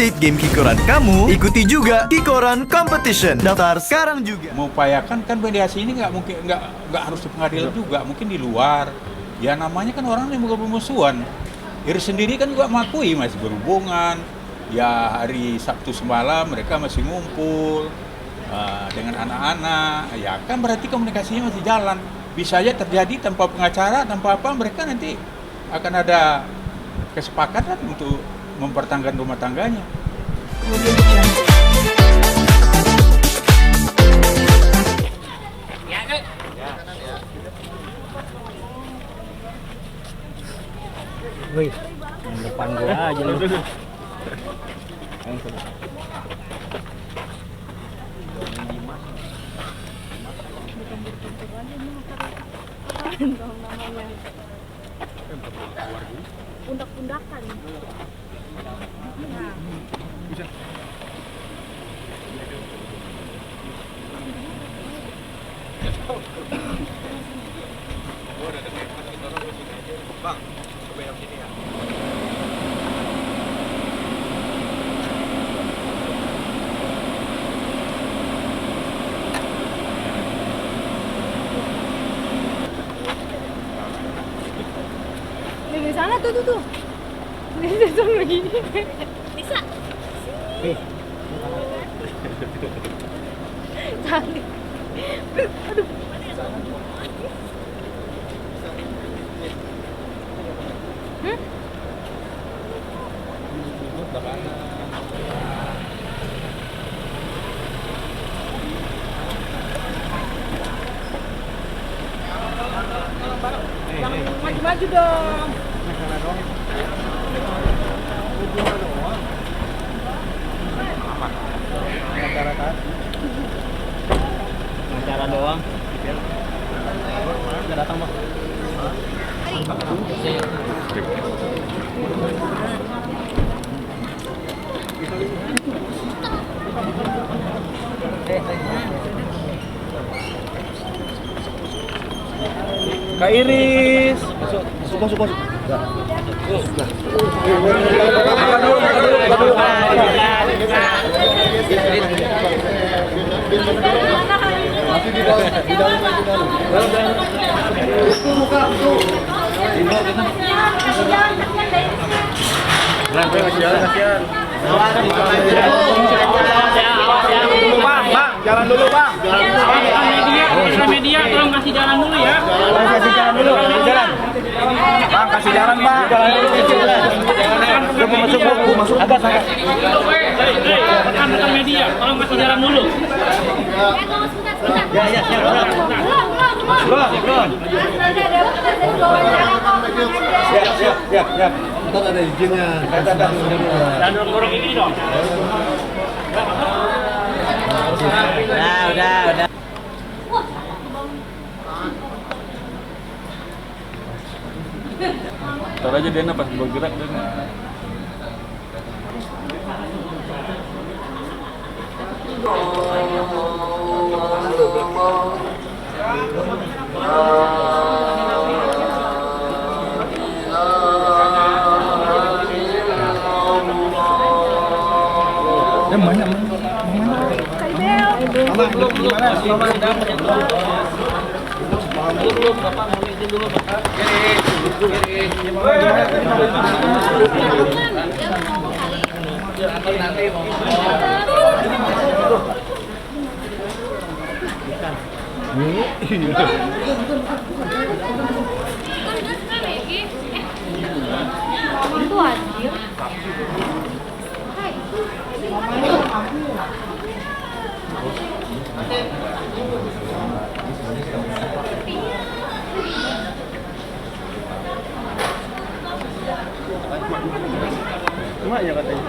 update game Kikoran kamu, ikuti juga Kikoran Competition. Daftar sekarang juga. Mengupayakan kan mediasi ini nggak harus di pengadilan juga, mungkin di luar. Ya namanya kan orang yang bermusuhan. Iri sendiri kan juga mengakui masih berhubungan. Ya hari Sabtu semalam mereka masih ngumpul dengan anak-anak. Ya kan berarti komunikasinya masih jalan. Bisa aja terjadi tanpa pengacara, tanpa apa, mereka nanti akan ada kesepakatan untuk mempertahankan rumah tangganya. Wih, depan gua aja lu. Pundak-pundakan. Nah. Bisa. Bang, belok sini ya. Di sana tuh. Bisa zoom begini. Bisa. Cantik. Aduh. Maju dong. Acara doang. Udah datang, Bang. Kak Iris. Masuk. Masih di dalam. Bang, jalan dulu, Bang. Media, tolong kasih jalan dulu ya. Kasih jalan dulu, jalan. Bang, kasih jalan, Bang. Masuk. Agak. Rekan media, tolong kasih jalan dulu. Ya, siap. Belum. Siap. Ntar ada izinnya. Dan dorong ini dong. Udah. Ntar aja dia pas bergerak dia. Emaknya katanya.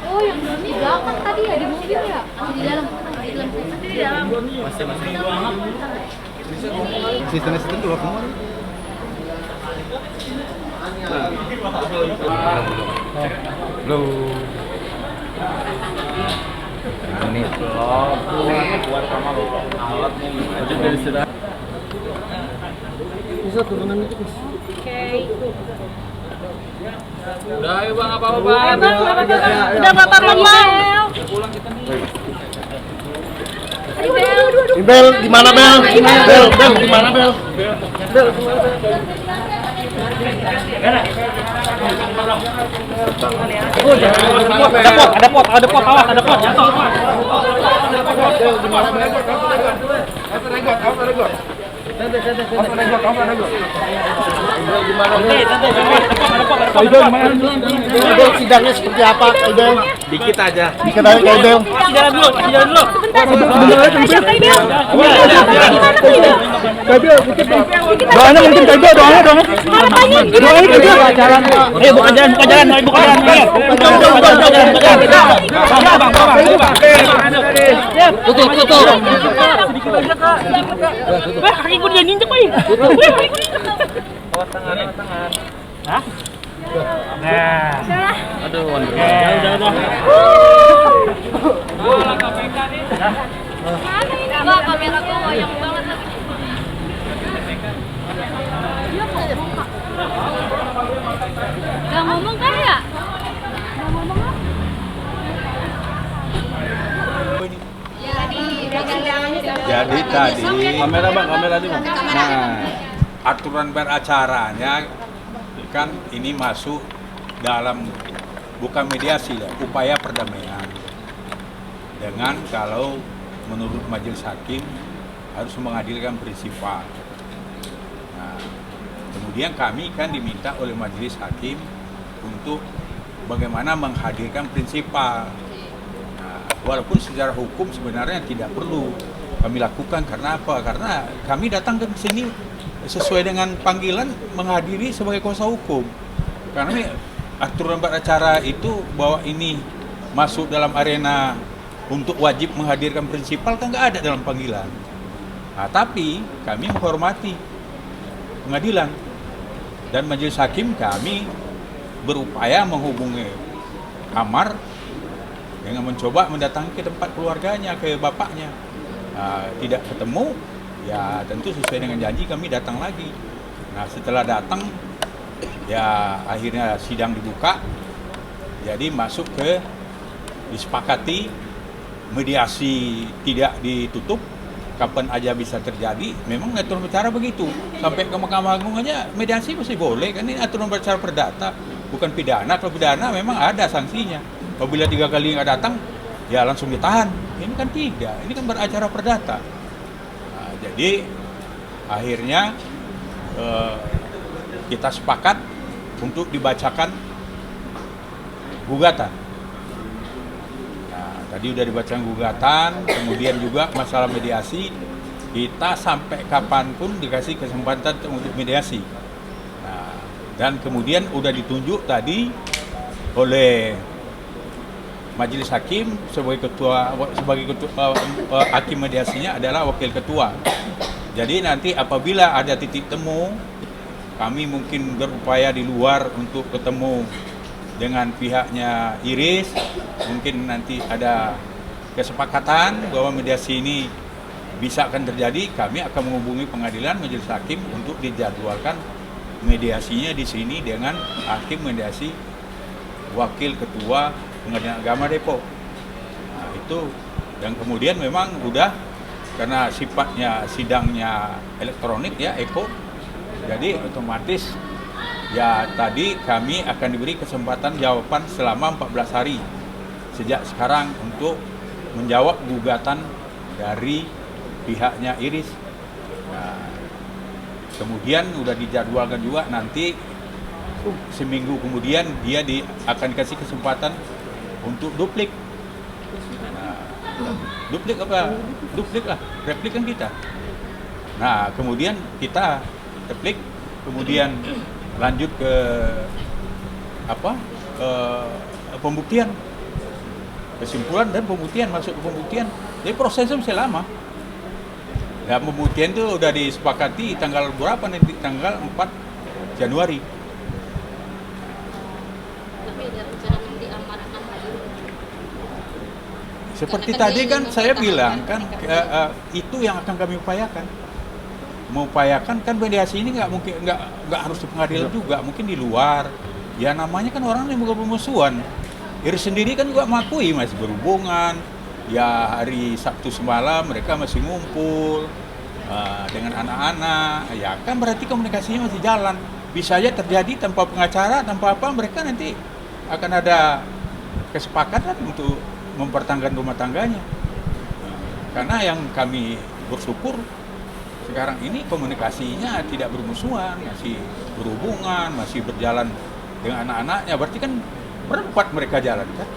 Oh, yang di belakang tadi ya, di mobil ya? Di dalam. Di dalam. Masih. Asisten keluar semua. Belum. Ini buat kamar alat aja dari sudah. Bisa turunan dikit. Oke. Udah ayo Bang, apa-apa Bang. Bang. Udah Bapak ngomong. Bel, di mana Bel? Bel, di mana Bel? Ada pot, awas, ada pot, jatuh. Bel, sidangnya seperti apa, Bel? Dikit aja. Dikit aja, Bel. Kasih jalan dulu. Doanya mungkin Bel, doanya. Jalan. Bukan jalan. Tutup. Wah, kaki gue udah ninjek, Pak. Hah? Nah. Aduh, udah. Mana ini? Wah, kamera gue goyang banget lagi. Dia ngomong, Kak. Gak ngomong kan ya? Gak ngomong apa? Jadi tadi Kamera di mana? nah, aturan beracaranya kan ini masuk dalam bukan mediasi ya, upaya perdamaian. Dengan kalau menurut majelis hakim harus mengadilkan prinsipal. Nah, kemudian kami kan diminta oleh majelis hakim untuk bagaimana menghadirkan prinsipal. Nah, walaupun secara hukum sebenarnya tidak perlu kami lakukan, karena apa? Karena kami datang ke sini sesuai dengan panggilan menghadiri sebagai kuasa hukum. Karena ini aturan beracara itu bahwa ini masuk dalam arena untuk wajib menghadirkan prinsipal kan nggak ada dalam panggilan. Nah, tapi kami menghormati pengadilan dan majelis hakim, kami berupaya menghubungi kamar dengan mencoba mendatangi ke tempat keluarganya, ke bapaknya. Nah, tidak ketemu, ya tentu sesuai dengan janji kami datang lagi. Nah, setelah datang, ya akhirnya sidang dibuka, jadi masuk ke disepakati mediasi tidak ditutup, kapan aja bisa terjadi. Memang aturan bercara begitu, sampai ke Mahkamah Agung aja mediasi masih boleh, kan ini aturan bercara perdata, bukan pidana. Kalau pidana memang ada sanksinya, apabila 3 kali nggak datang, ya langsung ditahan. Ini kan tidak, ini kan beracara perdata. Nah, jadi akhirnya kita sepakat untuk dibacakan gugatan. Nah, tadi udah dibacakan gugatan, kemudian juga masalah mediasi, kita sampai kapanpun dikasih kesempatan untuk mediasi. Nah, dan kemudian udah ditunjuk tadi oleh majelis hakim sebagai ketua hakim mediasinya adalah wakil ketua. Jadi nanti apabila ada titik temu, kami mungkin berupaya di luar untuk ketemu dengan pihaknya Iris, mungkin nanti ada kesepakatan bahwa mediasi ini bisa akan terjadi, kami akan menghubungi pengadilan majelis hakim untuk dijadwalkan mediasinya di sini dengan hakim mediasi wakil ketua Pengadilan Agama Depok. Nah, itu, dan kemudian memang udah, karena sifatnya sidangnya elektronik ya, ECO, jadi otomatis ya tadi kami akan diberi kesempatan jawaban selama 14 hari sejak sekarang untuk menjawab gugatan dari pihaknya Iris. Nah, kemudian udah dijadwalkan juga nanti seminggu kemudian dia akan kasih kesempatan untuk duplik. Nah, duplik apa? Duplik lah, replik kan kita. Nah, kemudian kita replik, kemudian lanjut ke pembuktian, kesimpulan dan pembuktian, masuk ke pembuktian. Jadi prosesnya masih lama. Dan pembuktian itu udah disepakati tanggal berapa nanti? Tanggal 4 Januari. Seperti tadi kan saya bilang kan, itu yang akan kami upayakan. Mengupayakan kan mediasi ini nggak mungkin nggak harus di pengadilan juga, mungkin di luar. Ya namanya kan orang yang bukan bermusuhan. Iris sendiri kan juga mengakui masih berhubungan. Ya hari Sabtu semalam mereka masih ngumpul dengan anak-anak. Ya kan berarti komunikasinya masih jalan. Bisa aja terjadi tanpa pengacara, tanpa apa, mereka nanti akan ada kesepakatan untuk mempertahankan rumah tangganya. Karena yang kami bersyukur sekarang ini komunikasinya tidak bermusuhan, masih berhubungan, masih berjalan dengan anak-anaknya. Berarti kan berempat mereka jalan kan?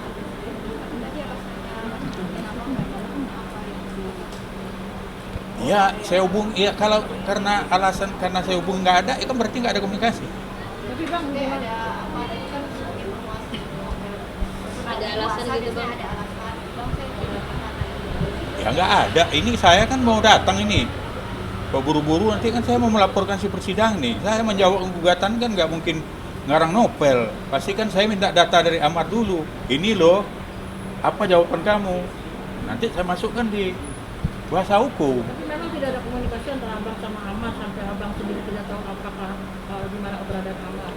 Ya, saya hubung, ya kalau karena alasan karena saya hubung nggak ada, itu kan berarti nggak ada komunikasi. Tapi bang, ada alasan gitu bang? Ya nggak ada. Ini saya kan mau datang ini. Buru-buru nanti kan saya mau melaporkan si persidangan nih. Saya menjawab gugatan kan nggak mungkin ngarang novel. Pasti kan saya minta data dari Amar dulu. Ini loh, apa jawaban kamu? Nanti saya masukkan di bahasa hukum. Tapi memang tidak ada komunikasi antara abang sama Amar sampai abang sendiri tidak tahu apakah di mana keberadaan Amar.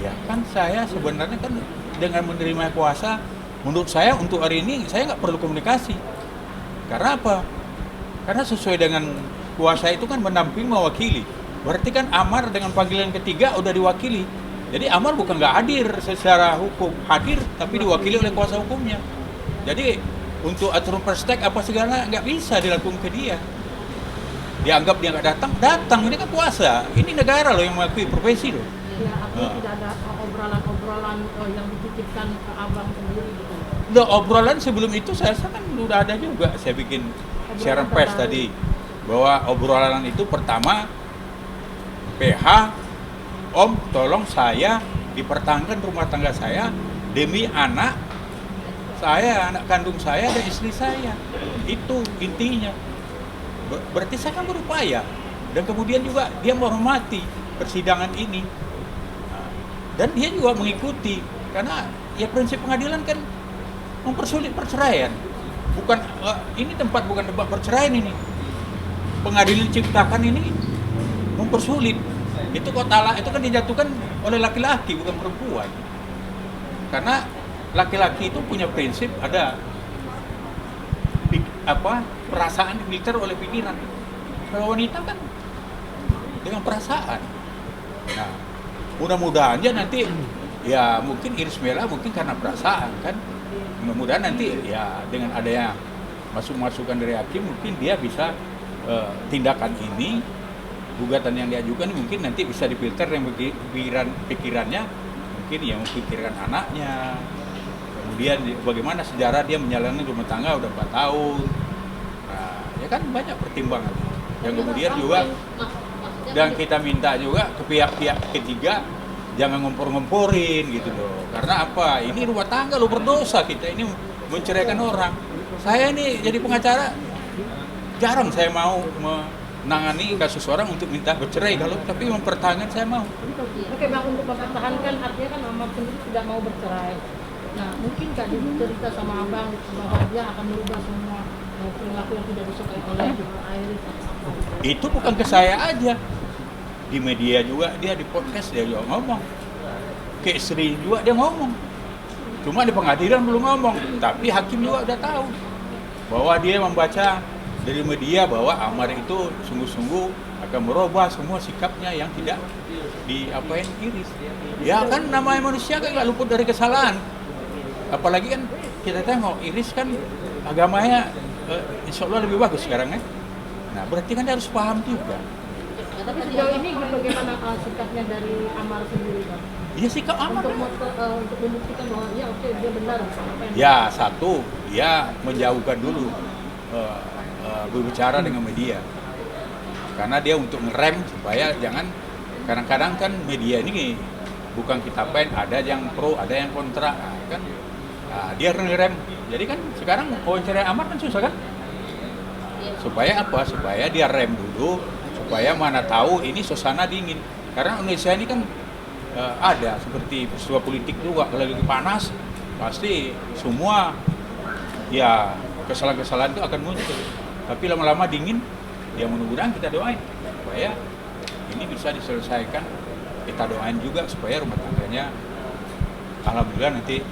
Ya kan saya sebenarnya kan dengan menerima kuasa, menurut saya untuk hari ini saya nggak perlu komunikasi. Karena apa? Karena sesuai dengan kuasa itu kan mendamping mewakili. Berarti kan Amar dengan panggilan ketiga udah diwakili. Jadi Amar bukan nggak hadir secara hukum, hadir tapi diwakili oleh kuasa hukumnya. Jadi untuk aturan perstek apa segala nggak bisa dilakukan ke dia. Dianggap dia nggak datang ini kan kuasa. Ini negara loh yang mengakui profesi loh. Ya, artinya tidak ada obrolan-obrolan yang dititipkan ke abang sendiri gitu. Udah obrolan sebelum itu saya rasa kan udah ada juga. Saya bikin siaran pers tadi bahwa obrolan itu pertama PH, Om tolong saya dipertahankan rumah tangga saya demi anak saya, anak kandung saya dan istri saya. Itu intinya. Berarti saya kan berupaya. Dan kemudian juga dia menghormati persidangan ini. Dan dia juga mengikuti. Karena ya prinsip pengadilan kan mempersulit perceraian. Bukan ini bukan tempat perceraian ini. Pengadilan ciptakan ini mempersulit. Itu kok talak itu kan dijatuhkan oleh laki-laki bukan perempuan. Karena laki-laki itu punya prinsip ada perasaan difilter oleh pikiran. Kalau wanita kan dengan perasaan. Nah, mudah-mudahan aja nanti ya mungkin Iris Mela mungkin karena perasaan kan. Mudah-mudahan nanti ya dengan adanya masukan dari hakim mungkin dia bisa tindakan ini gugatan yang diajukan mungkin nanti bisa difilter dengan pikirannya mungkin ya memikirkan anaknya. Kemudian bagaimana sejarah dia menjalani rumah tangga udah 4 tahun. Nah, ya kan banyak pertimbangan. Yang kemudian juga dan kita minta juga ke pihak-pihak ketiga jangan ngompor-ngomporin gitu loh. Karena apa? Ini rumah tangga lo berdosa kita ini menceraikan orang. Saya ini jadi pengacara jarang saya mau menangani kasus orang untuk minta bercerai kalau tapi mempertahankan saya mau. Oke bang, untuk mempertahankan artinya kan Amar sendiri tidak mau bercerai. Nah, mungkin Kak Didi cerita sama abang bahwa dia akan merubah semua perilaku yang tidak disukai oleh Iris. Itu bukan ke saya aja. Di media juga dia di podcast dia juga ngomong. Ke istri juga dia ngomong. Cuma di pengadilan belum ngomong. Tapi hakim juga udah tahu bahwa dia membaca dari media bahwa Amar itu sungguh-sungguh akan merubah semua sikapnya yang tidak diapain Iris. Ya kan namanya manusia kan nggak luput dari kesalahan. Apalagi kan kita tengok Iris kan agamanya insya Allah lebih bagus sekarang kan. Nah berarti kan dia harus paham juga. Tapi sejauh ini bagaimana sikapnya dari Amar sendiri Bang? Iya sikap Amar untuk membuktikan bahwa ya oke dia benar. Ya satu dia menjauhkan dulu berbicara dengan media. Karena dia untuk ngerem supaya jangan kadang-kadang kan media ini bukan kita pen ada yang pro ada yang kontra kan. Nah, dia ngerem. Jadi kan sekarang wawancara Amar kan susah kan? Supaya apa? Supaya dia rem dulu, supaya mana tahu ini suasana dingin. Karena Indonesia ini kan ada seperti peristiwa politik juga kalau lagi panas pasti semua ya kesalahan-kesalahan itu akan muncul. Tapi lama-lama dingin, ya mudah-mudahan kita doain supaya ini bisa diselesaikan. Kita doain juga supaya rumah tangganya alhamdulillah nanti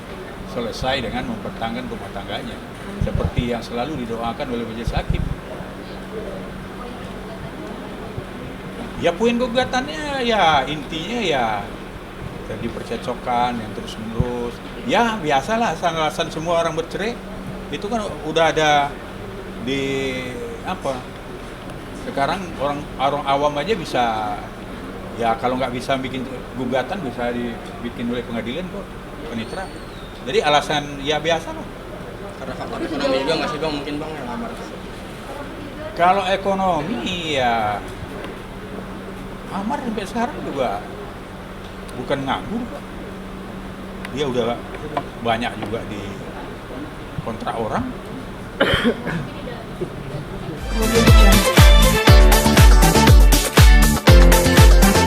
selesai dengan mempertahankan rumah tangganya seperti yang selalu didoakan oleh majelis hakim. Ya poin gugatannya ya intinya ya jadi percecokan yang terus menerus. Ya biasalah alasan semua orang bercerai itu kan udah ada di apa? Sekarang orang awam aja bisa, ya kalau nggak bisa bikin gugatan bisa dibikin oleh pengadilan kok, panitera. Jadi alasan ya biasa lah. Karena faktor ekonomi juga nggak sih bang, mungkin bang yang lamar. Kalau ekonomi ya Amar sampai sekarang juga bukan nganggur kok. Dia udah banyak juga di kontrak orang. Kemudian